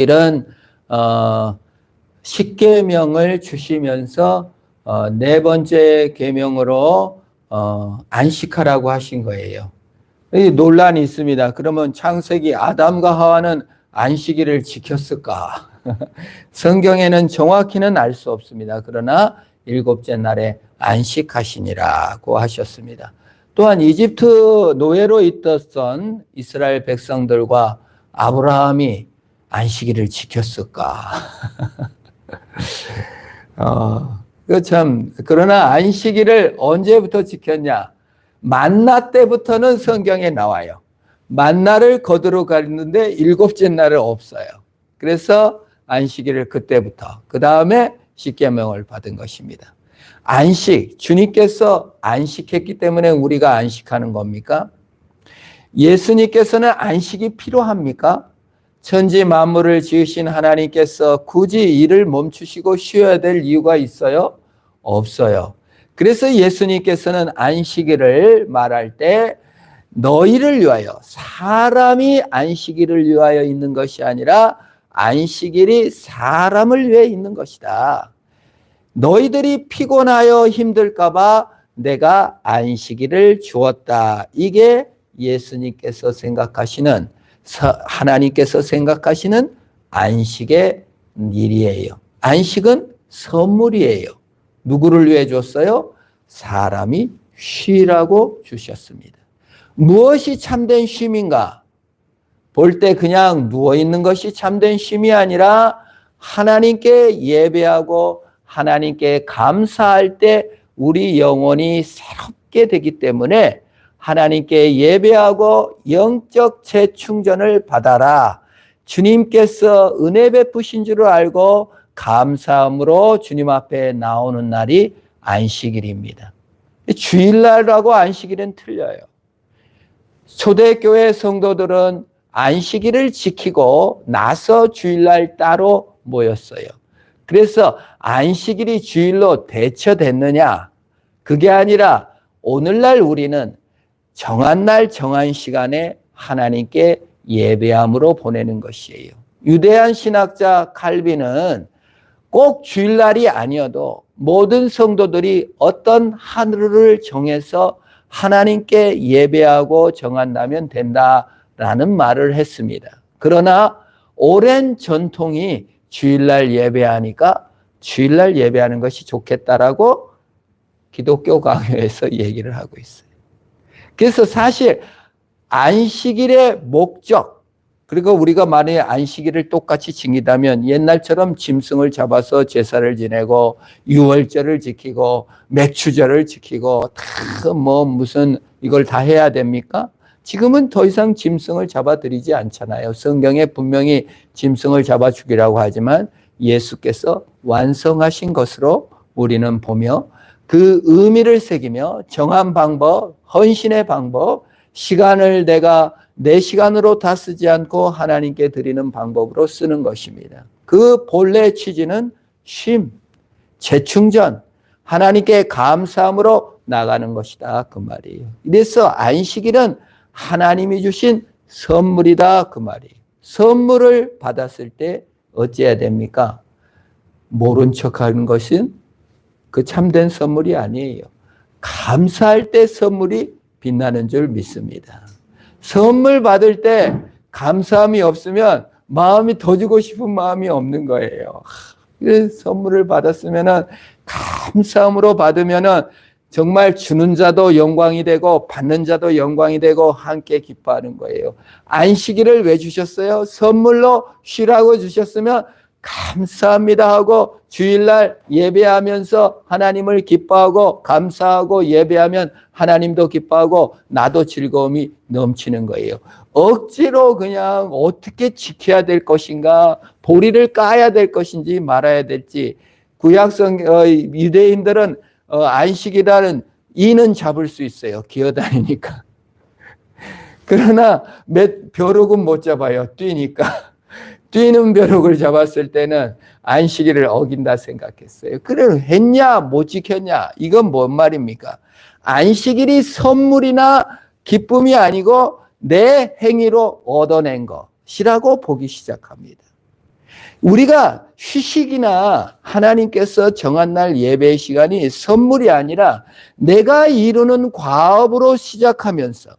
이런 십계명을 주시면서 네 번째 계명으로 안식하라고 하신 거예요. 이 논란이 있습니다. 그러면 창세기 아담과 하와는 안식일을 지켰을까? 성경에는 정확히는 알 수 없습니다. 그러나 일곱째 날에 안식하시니라고 하셨습니다. 또한 이집트 노예로 있었던 이스라엘 백성들과 아브라함이 안식일을 지켰을까? 그러나 안식일을 언제부터 지켰냐? 만나 때부터는 성경에 나와요. 만나를 거두러 갔는데 일곱째 날은 없어요. 그래서 안식일을 그때부터, 그 다음에 십계명을 받은 것입니다. 안식, 주님께서 안식했기 때문에 우리가 안식하는 겁니까? 예수님께서는 안식이 필요합니까? 천지 만물을 지으신 하나님께서 굳이 일을 멈추시고 쉬어야 될 이유가 있어요? 없어요. 그래서 예수님께서는 안식일을 말할 때 너희를 위하여, 사람이 안식일을 위하여 있는 것이 아니라 안식일이 사람을 위해 있는 것이다. 너희들이 피곤하여 힘들까 봐 내가 안식일을 주었다. 이게 예수님께서 생각하시는, 하나님께서 생각하시는 안식의 일이에요. 안식은 선물이에요. 누구를 위해 줬어요? 사람이 쉬라고 주셨습니다. 무엇이 참된 쉼인가? 볼 때 그냥 누워있는 것이 참된 쉼이 아니라 하나님께 예배하고 하나님께 감사할 때 우리 영혼이 새롭게 되기 때문에 하나님께 예배하고 영적 재충전을 받아라. 주님께서 은혜 베푸신 줄 알고 감사함으로 주님 앞에 나오는 날이 안식일입니다. 주일날하고 안식일은 틀려요. 초대교회 성도들은 안식일을 지키고 나서 주일날 따로 모였어요. 그래서 안식일이 주일로 대처됐느냐? 그게 아니라 오늘날 우리는 정한 날 정한 시간에 하나님께 예배함으로 보내는 것이에요. 유대한 신학자 칼빈은 꼭 주일날이 아니어도 모든 성도들이 어떤 하루를 정해서 하나님께 예배하고 정한다면 된다라는 말을 했습니다. 그러나 오랜 전통이 주일날 예배하니까 주일날 예배하는 것이 좋겠다라고 기독교 강요에서 얘기를 하고 있어요. 그래서 사실 안식일의 목적, 그리고 우리가 만약에 안식일을 똑같이 지키다면 옛날처럼 짐승을 잡아서 제사를 지내고 유월절을 지키고 맥추절을 지키고 다 무슨 이걸 다 해야 됩니까? 지금은 더 이상 짐승을 잡아들이지 않잖아요. 성경에 분명히 짐승을 잡아 죽이라고 하지만 예수께서 완성하신 것으로 우리는 보며 그 의미를 새기며 정한 방법, 헌신의 방법, 시간을 내가 내 시간으로 다 쓰지 않고 하나님께 드리는 방법으로 쓰는 것입니다. 그 본래 취지는 쉼, 재충전, 하나님께 감사함으로 나가는 것이다. 그 말이에요. 이래서 안식일은 하나님이 주신 선물이다. 그 말이에요. 선물을 받았을 때 어찌해야 됩니까? 모른 척하는 것은 그 참된 선물이 아니에요. 감사할 때 선물이 빛나는 줄 믿습니다. 선물 받을 때 감사함이 없으면 마음이 더 주고 싶은 마음이 없는 거예요. 선물을 받았으면 감사함으로 받으면 정말 주는 자도 영광이 되고 받는 자도 영광이 되고 함께 기뻐하는 거예요. 안식일을 왜 주셨어요? 선물로 쉬라고 주셨으면 감사합니다 하고 주일날 예배하면서 하나님을 기뻐하고 감사하고 예배하면 하나님도 기뻐하고 나도 즐거움이 넘치는 거예요. 억지로 그냥 어떻게 지켜야 될 것인가, 보리를 까야 될 것인지 말아야 될지. 구약성 유대인들은 안식이라는 이는 잡을 수 있어요. 기어다니니까. 그러나 벼룩은 못 잡아요. 뛰니까. 뛰는 벼룩을 잡았을 때는 안식일을 어긴다 생각했어요. 그래 했냐 못 지켰냐 이건 뭔 말입니까? 안식일이 선물이나 기쁨이 아니고 내 행위로 얻어낸 것이라고 보기 시작합니다. 우리가 휴식이나 하나님께서 정한 날 예배 시간이 선물이 아니라 내가 이루는 과업으로 시작하면서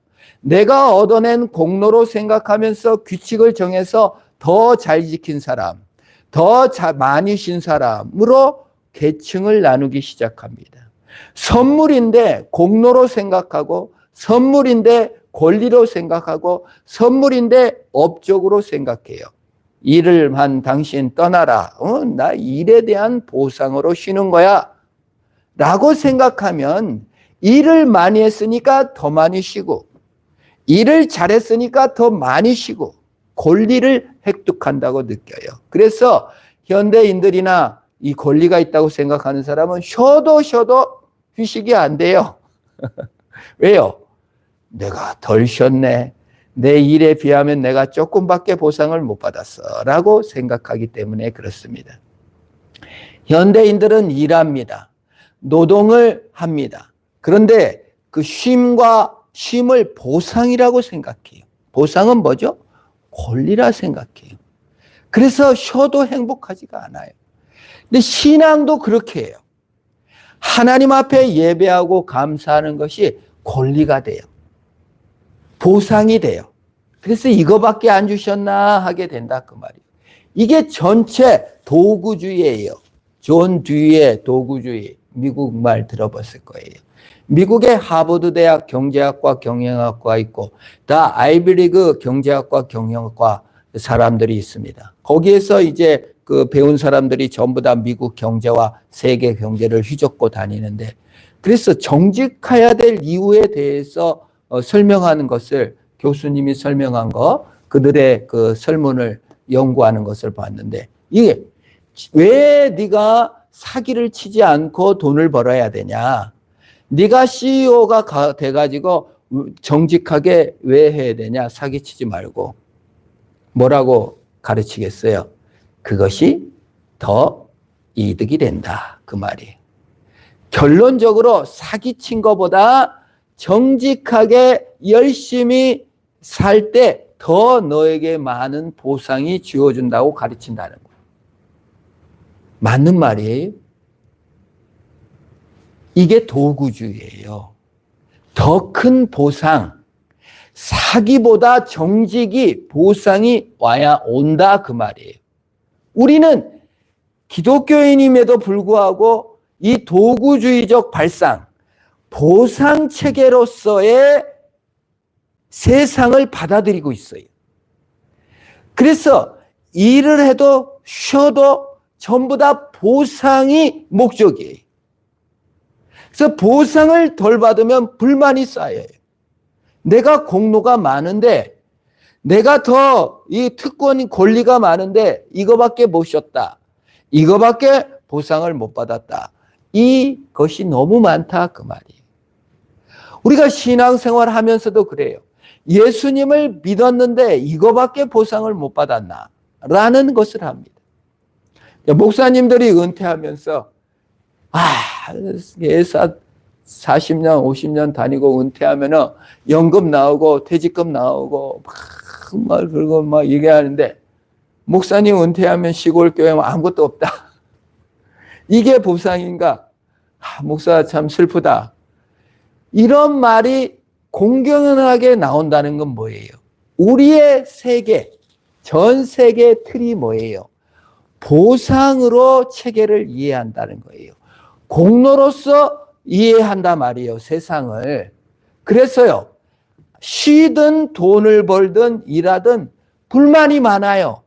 내가 얻어낸 공로로 생각하면서 규칙을 정해서 더 잘 지킨 사람, 더 많이 쉰 사람으로 계층을 나누기 시작합니다. 선물인데 공로로 생각하고, 선물인데 권리로 생각하고, 선물인데 업적으로 생각해요. 일을 한 당신 떠나라. 나 일에 대한 보상으로 쉬는 거야. 라고 생각하면 일을 많이 했으니까 더 많이 쉬고, 일을 잘했으니까 더 많이 쉬고, 권리를 획득한다고 느껴요. 그래서 현대인들이나 이 권리가 있다고 생각하는 사람은 쉬어도 휴식이 안 돼요. 왜요? 내가 덜 쉬었네. 내 일에 비하면 내가 조금밖에 보상을 못 받았어. 라고 생각하기 때문에 그렇습니다. 현대인들은 일합니다. 노동을 합니다. 그런데 그 쉼을 보상이라고 생각해요. 보상은 뭐죠? 권리라 생각해요. 그래서 쉬어도 행복하지가 않아요. 근데 신앙도 그렇게 해요. 하나님 앞에 예배하고 감사하는 것이 권리가 돼요. 보상이 돼요. 그래서 이거밖에 안 주셨나 하게 된다 그 말이에요. 이게 전체 도구주의예요. 존 듀이의 도구주의. 미국 말 들어봤을 거예요. 미국의 하버드 대학 경제학과 경영학과 있고 다 아이비리그 경제학과 경영학과 사람들이 있습니다. 거기에서 이제 그 배운 사람들이 전부 다 미국 경제와 세계 경제를 휘젓고 다니는데, 그래서 정직해야 될 이유에 대해서 설명하는 것을 교수님이 설명한 거, 그들의 그 설문을 연구하는 것을 봤는데, 이게 왜 네가 사기를 치지 않고 돈을 벌어야 되냐? 네가 CEO가 돼가지고 정직하게 왜 해야 되냐? 사기치지 말고. 뭐라고 가르치겠어요? 그것이 더 이득이 된다. 그 말이에요. 결론적으로 사기친 것보다 정직하게 열심히 살 때 더 너에게 많은 보상이 주어진다고 가르친다는 거예요. 맞는 말이에요. 이게 도구주의예요. 더 큰 보상, 사기보다 정직이 보상이 온다 그 말이에요. 우리는 기독교인임에도 불구하고 이 도구주의적 발상, 보상 체계로서의 세상을 받아들이고 있어요. 그래서 일을 해도 쉬어도 전부 다 보상이 목적이에요. 그래서 보상을 덜 받으면 불만이 쌓여요. 내가 공로가 많은데, 내가 더 이 특권 권리가 많은데 이거밖에 못 쉬었다. 이거밖에 보상을 못 받았다. 이것이 너무 많다 그 말이에요. 우리가 신앙생활 하면서도 그래요. 예수님을 믿었는데 이거밖에 보상을 못 받았나? 라는 것을 합니다. 목사님들이 은퇴하면서 예사 40년, 50년 다니고 은퇴하면은 연금 나오고 퇴직금 나오고 막 얘기하는데, 목사님 은퇴하면 시골 교회 아무것도 없다. 이게 보상인가? 목사 참 슬프다. 이런 말이 공경연하게 나온다는 건 뭐예요? 우리의 세계, 전 세계 틀이 뭐예요? 보상으로 체계를 이해한다는 거예요. 공로로서 이해한단 말이에요, 세상을. 그래서요, 쉬든 돈을 벌든 일하든 불만이 많아요.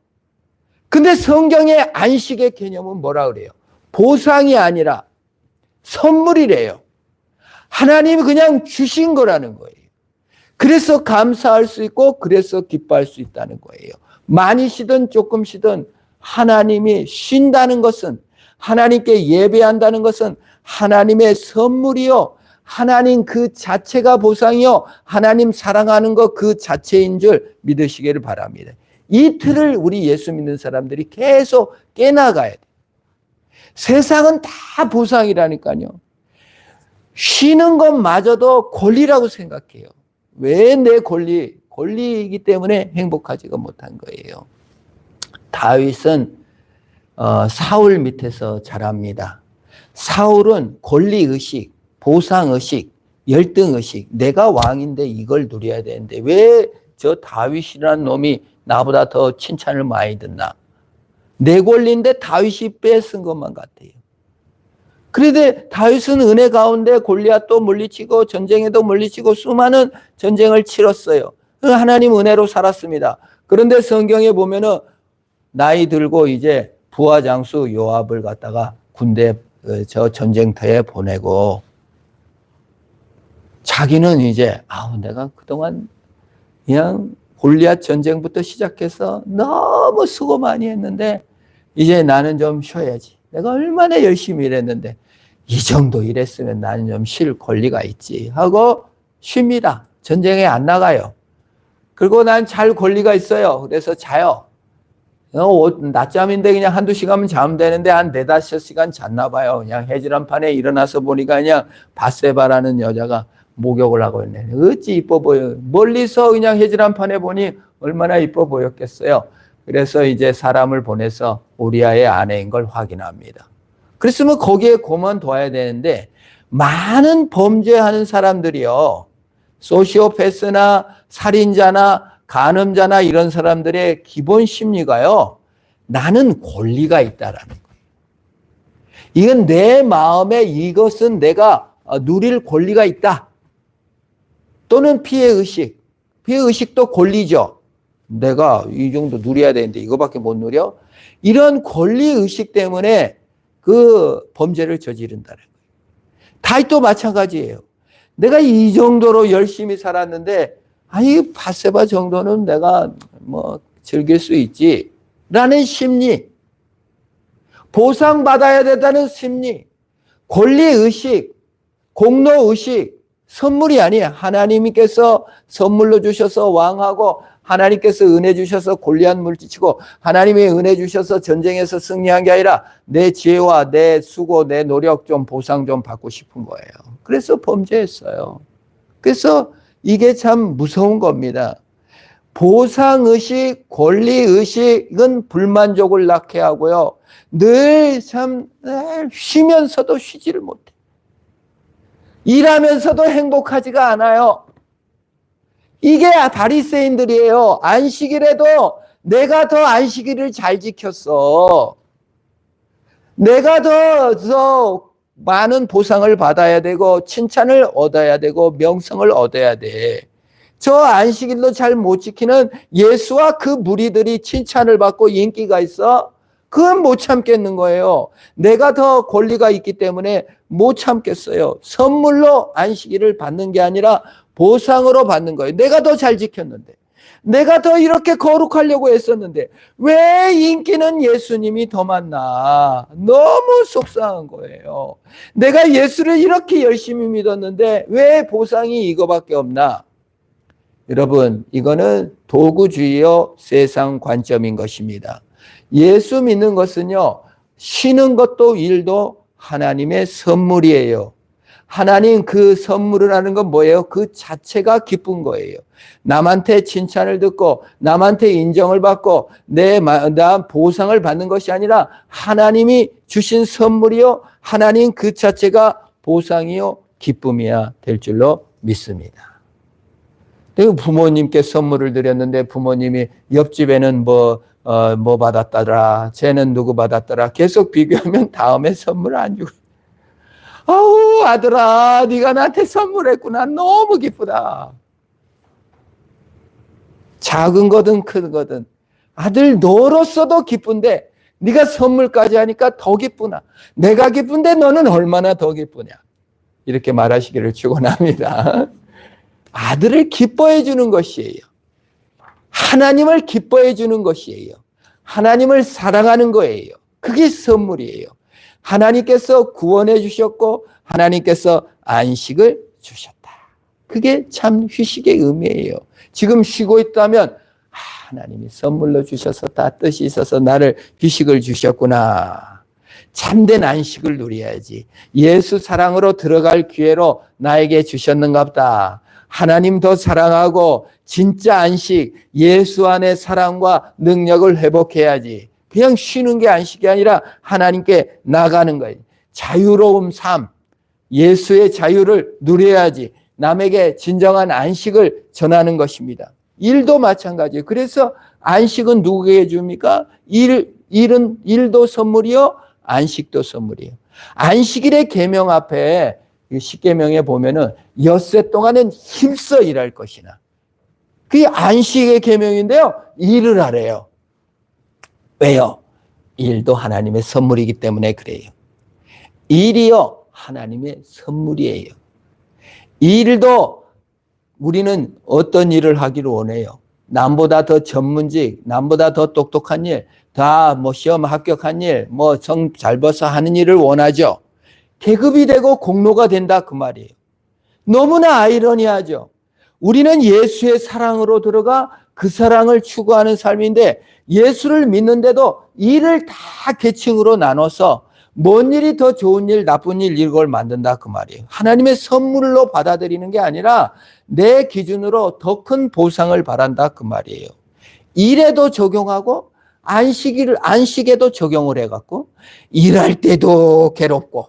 근데 성경의 안식의 개념은 뭐라 그래요? 보상이 아니라 선물이래요. 하나님이 그냥 주신 거라는 거예요. 그래서 감사할 수 있고 그래서 기뻐할 수 있다는 거예요. 많이 쉬든 조금 쉬든 하나님이 쉰다는 것은, 하나님께 예배한다는 것은 하나님의 선물이요, 하나님 그 자체가 보상이요, 하나님 사랑하는 것 그 자체인 줄 믿으시기를 바랍니다. 이 틀을 우리 예수 믿는 사람들이 계속 깨나가야 돼요. 세상은 다 보상이라니까요. 쉬는 것마저도 권리라고 생각해요. 왜 내 권리이기 때문에 행복하지가 못한 거예요. 다윗은 사울 밑에서 자랍니다. 사울은 권리의식, 보상의식, 열등의식, 내가 왕인데 이걸 누려야 되는데 왜 저 다윗이라는 놈이 나보다 더 칭찬을 많이 듣나? 내 권리인데 다윗이 뺏은 것만 같아요. 그런데 다윗은 은혜 가운데 골리앗도 물리치고 전쟁에도 물리치고 수많은 전쟁을 치렀어요. 하나님 은혜로 살았습니다. 그런데 성경에 보면은 나이 들고 이제 부하 장수 요압을 갖다가 군대 저 전쟁터에 보내고 자기는 이제 내가 그동안 그냥 골리앗 전쟁부터 시작해서 너무 수고 많이 했는데 이제 나는 좀 쉬어야지. 내가 얼마나 열심히 일했는데 이 정도 일했으면 나는 좀 쉴 권리가 있지 하고 쉽니다. 전쟁에 안 나가요. 그리고 난 잘 권리가 있어요. 그래서 자요. 낮잠인데 그냥 한두 시간만 자면 되는데 한 4-5시간 잤나 봐요. 그냥 해질한판에 일어나서 보니까 그냥 바세바라는 여자가 목욕을 하고 있네. 어찌 이뻐 보여. 멀리서 그냥 해질한판에 보니 얼마나 이뻐 보였겠어요. 그래서 이제 사람을 보내서 우리아의 아내인 걸 확인합니다. 그랬으면 거기에 그만둬야 되는데 많은 범죄하는 사람들이요. 소시오패스나 살인자나 간음자나 이런 사람들의 기본 심리가요. 나는 권리가 있다라는 거예요. 이건 내 마음에 이것은 내가 누릴 권리가 있다. 또는 피해의식. 피해의식도 권리죠. 내가 이 정도 누려야 되는데 이거밖에 못 누려? 이런 권리의식 때문에 그 범죄를 저지른다는 거예요. 다윗도 마찬가지예요. 내가 이 정도로 열심히 살았는데 아니 바세바 정도는 내가 즐길 수 있지 라는 심리, 보상받아야 된다는 심리, 권리의식, 공로의식, 선물이 아니에요. 하나님께서 선물로 주셔서 왕하고 하나님께서 은혜 주셔서 골리앗 물리치고 하나님의 은혜 주셔서 전쟁에서 승리한 게 아니라 내 지혜와 내 수고, 내 노력 좀 보상 좀 받고 싶은 거예요. 그래서 범죄했어요. 그래서 이게 참 무서운 겁니다. 보상의식, 권리의식은 불만족을 낳게 하고요. 늘 쉬면서도 쉬지를 못해. 일하면서도 행복하지가 않아요. 이게 바리새인들이에요. 안식일에도 내가 더 안식일을 잘 지켰어. 내가 더 많은 보상을 받아야 되고 칭찬을 얻어야 되고 명성을 얻어야 돼. 저 안식일도 잘 못 지키는 예수와 그 무리들이 칭찬을 받고 인기가 있어? 그건 못 참겠는 거예요. 내가 더 권리가 있기 때문에 못 참겠어요. 선물로 안식일을 받는 게 아니라 보상으로 받는 거예요. 내가 더 잘 지켰는데, 내가 더 이렇게 거룩하려고 했었는데 왜 인기는 예수님이 더 많나? 너무 속상한 거예요. 내가 예수를 이렇게 열심히 믿었는데 왜 보상이 이거밖에 없나? 여러분, 이거는 도구주의요 세상 관점인 것입니다. 예수 믿는 것은요, 쉬는 것도 일도 하나님의 선물이에요. 하나님 그 선물을 하는 건 뭐예요? 그 자체가 기쁜 거예요. 남한테 칭찬을 듣고 남한테 인정을 받고 나 보상을 받는 것이 아니라 하나님이 주신 선물이요, 하나님 그 자체가 보상이요 기쁨이야 될 줄로 믿습니다. 부모님께 선물을 드렸는데 부모님이 옆집에는 뭐 받았더라, 쟤는 누구 받았더라 계속 비교하면 다음에 선물 안 주고, 아우 아들아 네가 나한테 선물했구나, 너무 기쁘다. 작은 거든 큰 거든 아들 너로서도 기쁜데 네가 선물까지 하니까 더 기쁘나, 내가 기쁜데 너는 얼마나 더 기쁘냐, 이렇게 말하시기를 축원합니다. 아들을 기뻐해 주는 것이에요. 하나님을 기뻐해 주는 것이에요. 하나님을 사랑하는 거예요. 그게 선물이에요. 하나님께서 구원해 주셨고 하나님께서 안식을 주셨다. 그게 참 휴식의 의미예요. 지금 쉬고 있다면 하나님이 선물로 주셔서 다 뜻이 있어서 나를 휴식을 주셨구나. 참된 안식을 누려야지. 예수 사랑으로 들어갈 기회로 나에게 주셨는가 보다. 하나님 더 사랑하고 진짜 안식, 예수 안의 사랑과 능력을 회복해야지. 그냥 쉬는 게 안식이 아니라 하나님께 나가는 거예요. 자유로움 삶, 예수의 자유를 누려야지 남에게 진정한 안식을 전하는 것입니다. 일도 마찬가지예요. 그래서 안식은 누구에게 줍니까? 일도 선물이요, 안식도 선물이에요. 안식일의 계명 앞에 10계명에 보면은 엿새 동안은 힘써 일할 것이나, 그게 안식의 계명인데요, 일을 하래요. 왜요? 일도 하나님의 선물이기 때문에 그래요. 일이요, 하나님의 선물이에요. 일도 우리는 어떤 일을 하기를 원해요? 남보다 더 전문직, 남보다 더 똑똑한 일, 다 시험 합격한 일, 성 잘 봐서 하는 일을 원하죠. 계급이 되고 공로가 된다 그 말이에요. 너무나 아이러니하죠. 우리는 예수의 사랑으로 들어가 그 사랑을 추구하는 삶인데, 예수를 믿는데도 일을 다 계층으로 나눠서 뭔 일이 더 좋은 일, 나쁜 일, 이걸 만든다 그 말이에요. 하나님의 선물로 받아들이는 게 아니라 내 기준으로 더 큰 보상을 바란다 그 말이에요. 일에도 적용하고 안식에도 적용을 해갖고 일할 때도 괴롭고,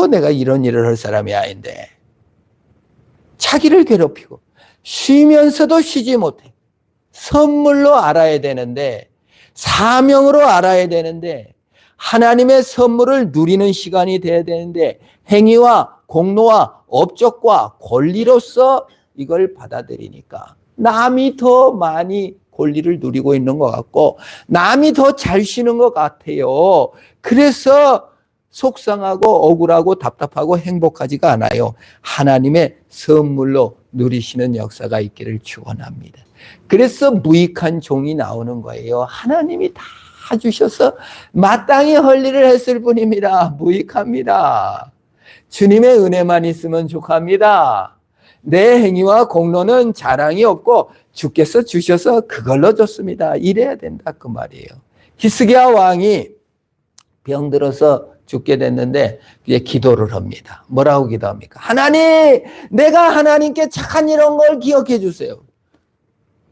내가 이런 일을 할 사람이 아닌데 자기를 괴롭히고, 쉬면서도 쉬지 못해. 선물로 알아야 되는데, 사명으로 알아야 되는데, 하나님의 선물을 누리는 시간이 돼야 되는데, 행위와 공로와 업적과 권리로서 이걸 받아들이니까 남이 더 많이 권리를 누리고 있는 것 같고, 남이 더 잘 쉬는 것 같아요. 그래서 속상하고 억울하고 답답하고 행복하지가 않아요. 하나님의 선물로 누리시는 역사가 있기를 축원합니다. 그래서 무익한 종이 나오는 거예요. 하나님이 다 주셔서 마땅히 할 일을 했을 뿐입니다. 무익합니다. 주님의 은혜만 있으면 족합니다. 내 행위와 공로는 자랑이 없고 주께서 주셔서 그걸로 줬습니다. 이래야 된다 그 말이에요. 히스기야 왕이 병들어서 죽게 됐는데 이제 기도를 합니다. 뭐라고 기도합니까? 하나님, 내가 하나님께 착한 이런 걸 기억해 주세요.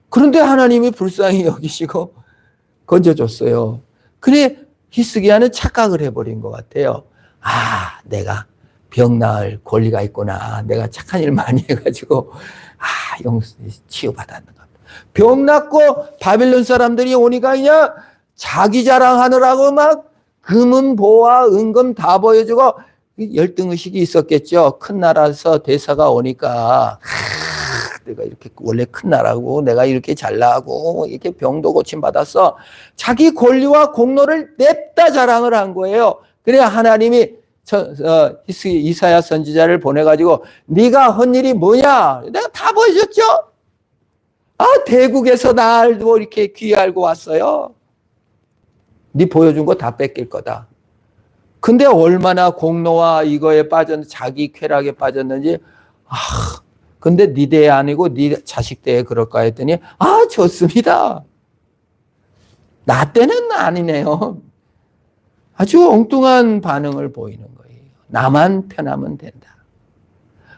그런데 하나님이 불쌍히 여기시고 건져줬어요. 그래, 히스기야는 착각을 해버린 것 같아요. 내가 병 나을 권리가 있구나. 내가 착한 일 많이 해가지고 치유받았는 것. 병 낫고 바빌론 사람들이 오니까 그냥 자기 자랑하느라고 막 금은 보화 은금 다 보여주고, 열등의식이 있었겠죠. 큰 나라에서 대사가 오니까 내가 이렇게 원래 큰 나라고 내가 이렇게 잘나고 이렇게 병도 고침받았어. 자기 권리와 공로를 냅다 자랑을 한 거예요. 그래 하나님이 이사야 선지자를 보내가지고 네가 한 일이 뭐냐? 내가 다 보여줬죠. 대국에서 날 이렇게 귀알고 왔어요. 네 보여준 거 다 뺏길 거다. 근데 얼마나 공로와 이거에 빠졌는지, 자기 쾌락에 빠졌는지, 근데 네 대에 아니고 네 자식 대에 그럴까 했더니 좋습니다. 나 때는 아니네요. 아주 엉뚱한 반응을 보이는 거예요. 나만 편하면 된다.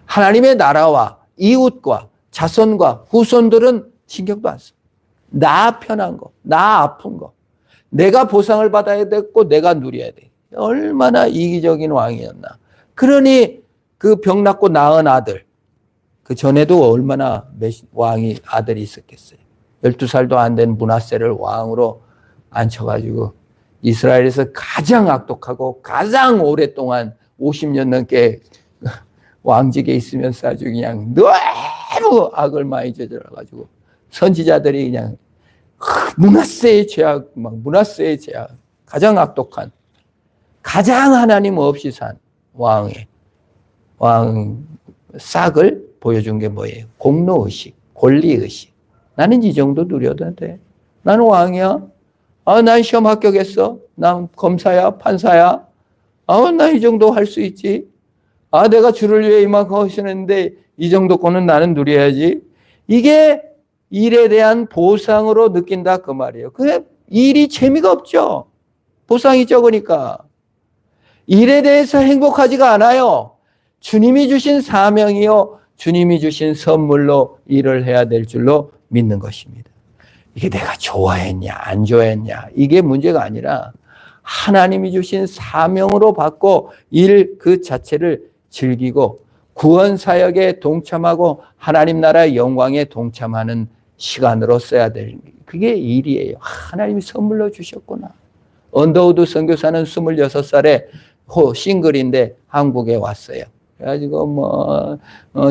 하나님의 나라와 이웃과 자손과 후손들은 신경도 안 써. 나 편한 거, 나 아픈 거, 내가 보상을 받아야 되고 내가 누려야 돼. 얼마나 이기적인 왕이었나. 그러니 그 병 낫고 낳은 아들, 그 전에도 얼마나 왕이 아들이 있었겠어요. 12살도 안 된 므낫세를 왕으로 앉혀가지고 이스라엘에서 가장 악독하고 가장 오랫동안 50년 넘게 왕직에 있으면서 아주 그냥 너무 악을 많이 저질러가지고 선지자들이 그냥 므낫세의 죄악, 므낫세의 죄악, 가장 악독한, 가장 하나님 없이 산 왕 싹을 보여준 게 뭐예요? 공로의식, 권리의식. 나는 이 정도 누려도 돼. 나는 왕이야. 난 시험 합격했어. 난 검사야, 판사야. 나 이 정도 할 수 있지. 내가 주를 위해 이만큼 하시는데 이 정도권은 나는 누려야지. 이게 일에 대한 보상으로 느낀다 그 말이에요. 그게 일이 재미가 없죠. 보상이 적으니까. 일에 대해서 행복하지가 않아요. 주님이 주신 사명이요, 주님이 주신 선물로 일을 해야 될 줄로 믿는 것입니다. 이게 내가 좋아했냐 안 좋아했냐 이게 문제가 아니라 하나님이 주신 사명으로 받고 일 그 자체를 즐기고 구원 사역에 동참하고 하나님 나라의 영광에 동참하는 시간으로 써야 될 그게 일이에요. 하나님이 선물로 주셨구나. 언더우드 선교사는 26살에 싱글인데 한국에 왔어요. 그래가지고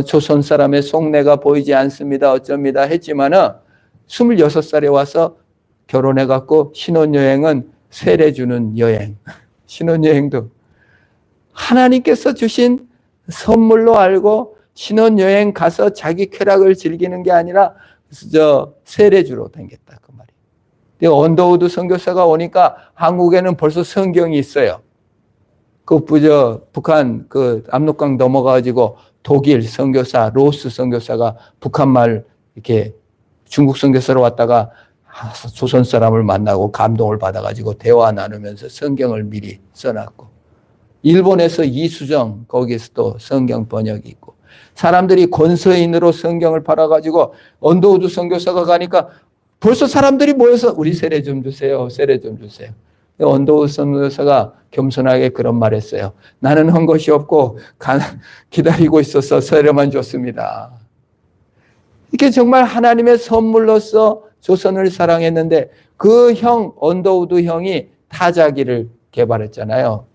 조선 사람의 속내가 보이지 않습니다. 어쩝니다 했지만은 26살에 와서 결혼해갖고 신혼여행은 세례 주는 여행. 신혼여행도 하나님께서 주신 선물로 알고 신혼여행 가서 자기 쾌락을 즐기는 게 아니라 세례 주러 다녔다 그 말이에요. 언더우드 선교사가 오니까 한국에는 벌써 성경이 있어요. 북한 압록강 넘어가가지고 독일 선교사 로스 선교사가 북한말 이렇게 중국 선교사로 왔다가 조선 사람을 만나고 감동을 받아가지고 대화 나누면서 성경을 미리 써놨고, 일본에서 이수정 거기에서도 성경 번역이 있고, 사람들이 권서인으로 성경을 팔아가지고 언더우드 선교사가 가니까 벌써 사람들이 모여서 우리 세례 좀 주세요, 세례 좀 주세요. 언더우드 선교사가 겸손하게 그런 말 했어요. 나는 한 것이 없고 기다리고 있어서 세례만 줬습니다. 이게 정말 하나님의 선물로서 조선을 사랑했는데, 그 언더우드 형이 타자기를 개발했잖아요.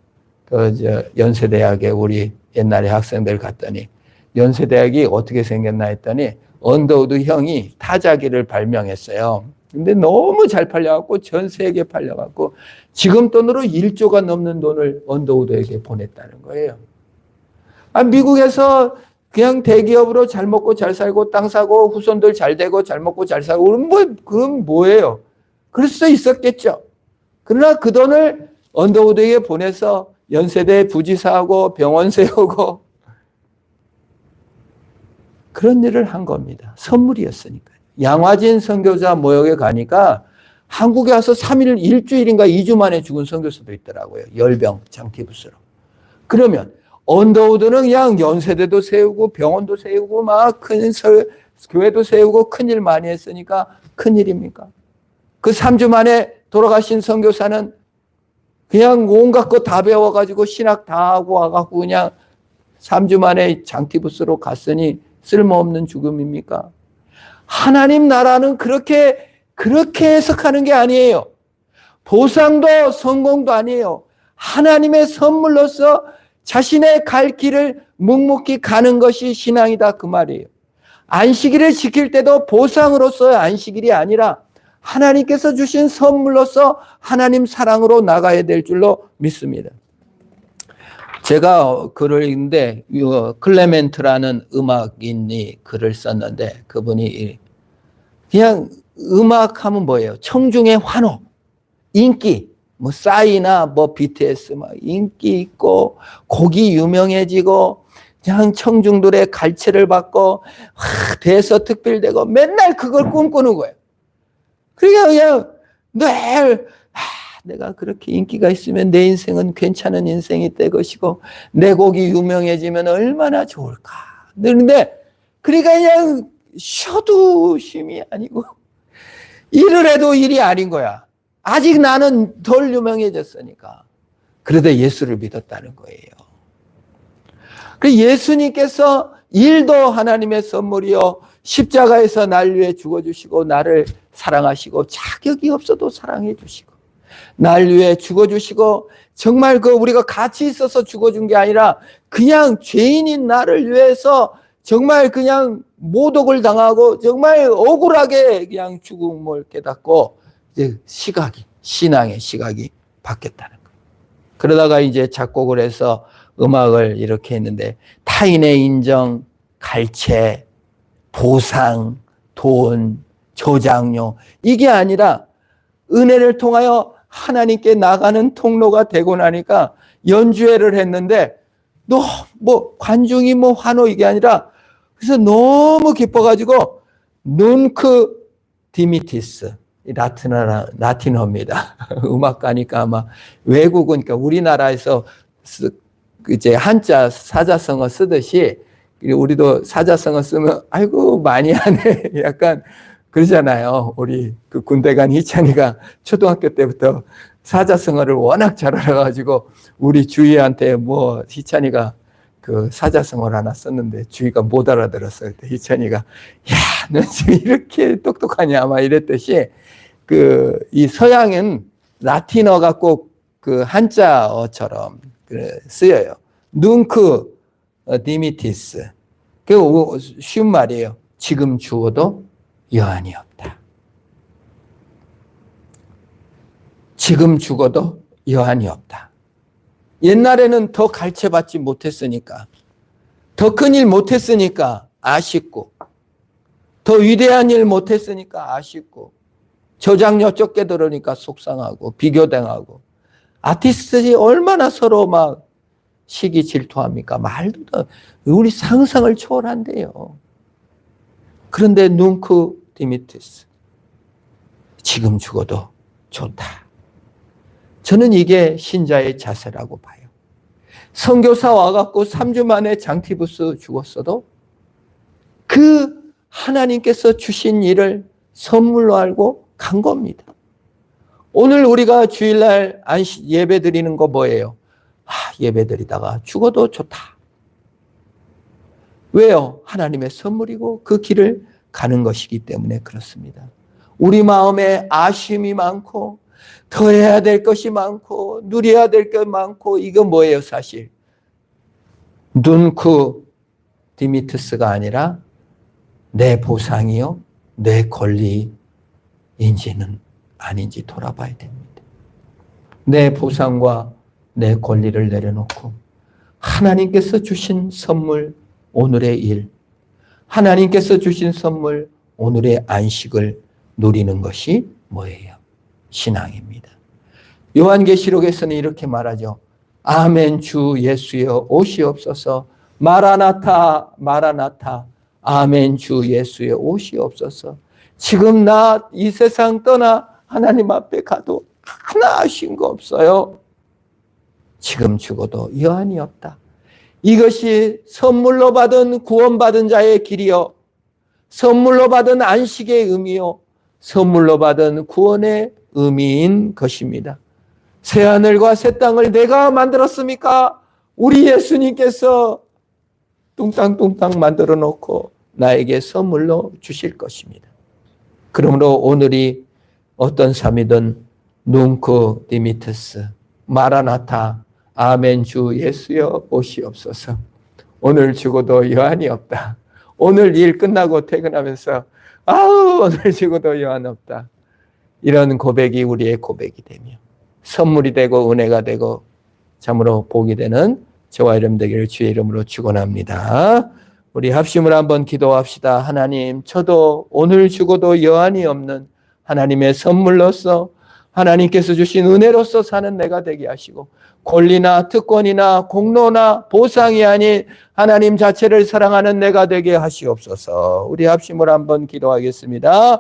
연세대학에 우리 옛날에 학생들 갔더니 연세대학이 어떻게 생겼나 했더니 언더우드 형이 타자기를 발명했어요. 근데 너무 잘 팔려갖고 전 세계에 팔려갖고 지금 돈으로 1조가 넘는 돈을 언더우드에게 보냈다는 거예요. 미국에서 그냥 대기업으로 잘 먹고 잘 살고 땅 사고 후손들 잘 되고 잘 먹고 잘 살고 그럼 뭐예요? 그럴 수 있었겠죠. 그러나 그 돈을 언더우드에게 보내서 연세대 부지사하고 병원 세우고 그런 일을 한 겁니다. 선물이었으니까요. 양화진 선교사 모욕에 가니까 한국에 와서 3일, 일주일인가 2주 만에 죽은 선교사도 있더라고요. 열병, 장티푸스로. 그러면 언더우드는 그냥 연세대도 세우고 병원도 세우고 막 교회도 세우고 큰일 많이 했으니까 큰일입니까? 그 3주 만에 돌아가신 선교사는 그냥 온갖 거 다 배워가지고 신학 다 하고 와갖고 그냥 3주 만에 장티푸스로 갔으니 쓸모없는 죽음입니까? 하나님 나라는 그렇게 해석하는 게 아니에요. 보상도 성공도 아니에요. 하나님의 선물로서 자신의 갈 길을 묵묵히 가는 것이 신앙이다 그 말이에요. 안식일을 지킬 때도 보상으로서의 안식일이 아니라 하나님께서 주신 선물로서 하나님 사랑으로 나가야 될 줄로 믿습니다. 제가 글을 읽는데 클레멘트라는 음악인이 글을 썼는데, 그분이 그냥 음악하면 뭐예요? 청중의 환호, 인기, 싸이나 BTS 인기 있고 곡이 유명해지고 그냥 청중들의 갈채를 받고 대서특필되고 맨날 그걸 꿈꾸는 거예요. 그냥 늘 내가 그렇게 인기가 있으면 내 인생은 괜찮은 인생이 될 것이고 내 곡이 유명해지면 얼마나 좋을까. 그런데 그러니까 그냥 쉬어도 쉼이 아니고 일을 해도 일이 아닌 거야. 아직 나는 덜 유명해졌으니까. 그러다 예수를 믿었다는 거예요. 그 예수님께서 일도 하나님의 선물이요, 십자가에서 날 위해 죽어주시고 나를 사랑하시고 자격이 없어도 사랑해 주시고 날 위해 죽어주시고, 정말 우리가 같이 있어서 죽어준 게 아니라 그냥 죄인인 나를 위해서 정말 그냥 모독을 당하고 정말 억울하게 그냥 죽음을 깨닫고 이제 신앙의 시각이 바뀌었다는 거예요. 그러다가 이제 작곡을 해서 음악을 이렇게 했는데, 타인의 인정, 갈채, 보상, 돈, 저장료, 이게 아니라 은혜를 통하여 하나님께 나가는 통로가 되고 나니까 연주회를 했는데 관중이 환호 이게 아니라, 그래서 너무 기뻐가지고 눈크 디미티스, 라틴어입니다. 음악가니까 아마 외국은, 그러니까 우리나라에서 이제 한자 사자성어 쓰듯이 우리도 사자성어 쓰면 아이고 많이 하네 약간 그러잖아요. 우리 그 군대 간 희찬이가 초등학교 때부터 사자성어를 워낙 잘 알아가지고 우리 주희한테 뭐 희찬이가 그 사자성어를 하나 썼는데 주희가 못 알아들었어요. 그때 희찬이가 야, 너 지금 이렇게 똑똑하냐 막 이랬듯이 그 이 서양은 라틴어가 꼭 그 한자어처럼 쓰여요. 눅크 디미티스. 그 쉬운 말이에요. 지금 죽어도 여한이 없다. 지금 죽어도 여한이 없다. 옛날에는 더 갈채받지 못했으니까, 더 큰 일 못했으니까 아쉽고, 더 위대한 일 못했으니까 아쉽고, 저장료 적게 들으니까 속상하고 비교당하고, 아티스트들이 얼마나 서로 막 시기 질투합니까? 말도 더 우리 상상을 초월한대요. 그런데 눅크 디미티스, 지금 죽어도 좋다. 저는 이게 신자의 자세라고 봐요. 선교사 와갖고 3주 만에 장티부스 죽었어도 그 하나님께서 주신 일을 선물로 알고 간 겁니다. 오늘 우리가 주일날 예배 드리는 거 뭐예요? 예배 드리다가 죽어도 좋다. 왜요? 하나님의 선물이고 그 길을 가는 것이기 때문에 그렇습니다. 우리 마음에 아쉬움이 많고 더 해야 될 것이 많고 누려야 될 것 많고 이건 뭐예요 사실? 눅크 디미트스가 아니라 내 보상이요? 내 권리인지는 아닌지 돌아봐야 됩니다. 내 보상과 내 권리를 내려놓고 하나님께서 주신 선물 오늘의 일, 하나님께서 주신 선물 오늘의 안식을 누리는 것이 뭐예요? 신앙입니다. 요한계시록에서는 이렇게 말하죠. 아멘 주 예수여 오시옵소서. 마라나타 마라나타. 아멘 주 예수여 오시옵소서. 지금 나 이 세상 떠나 하나님 앞에 가도 하나 아쉬운 거 없어요. 지금 죽어도 여한이 없다. 이것이 선물로 받은 구원받은 자의 길이요, 선물로 받은 안식의 의미요, 선물로 받은 구원의 의미인 것입니다. 새하늘과 새 땅을 내가 만들었습니까? 우리 예수님께서 뚱땅뚱땅 만들어 놓고 나에게 선물로 주실 것입니다. 그러므로 오늘이 어떤 삶이든 눅크 디미트스, 마라나타, 아멘 주 예수여 오시옵소서. 오늘 죽어도 여한이 없다. 오늘 일 끝나고 퇴근하면서 아우 오늘 죽어도 여한 없다. 이런 고백이 우리의 고백이 되며 선물이 되고 은혜가 되고 참으로 복이 되는 저와 여러분 되기를 주의 이름으로 축원합니다. 우리 합심을 한번 기도합시다. 하나님, 저도 오늘 죽어도 여한이 없는 하나님의 선물로서 하나님께서 주신 은혜로서 사는 내가 되게 하시고 권리나 특권이나 공로나 보상이 아닌 하나님 자체를 사랑하는 내가 되게 하시옵소서. 우리 합심을 한번 기도하겠습니다.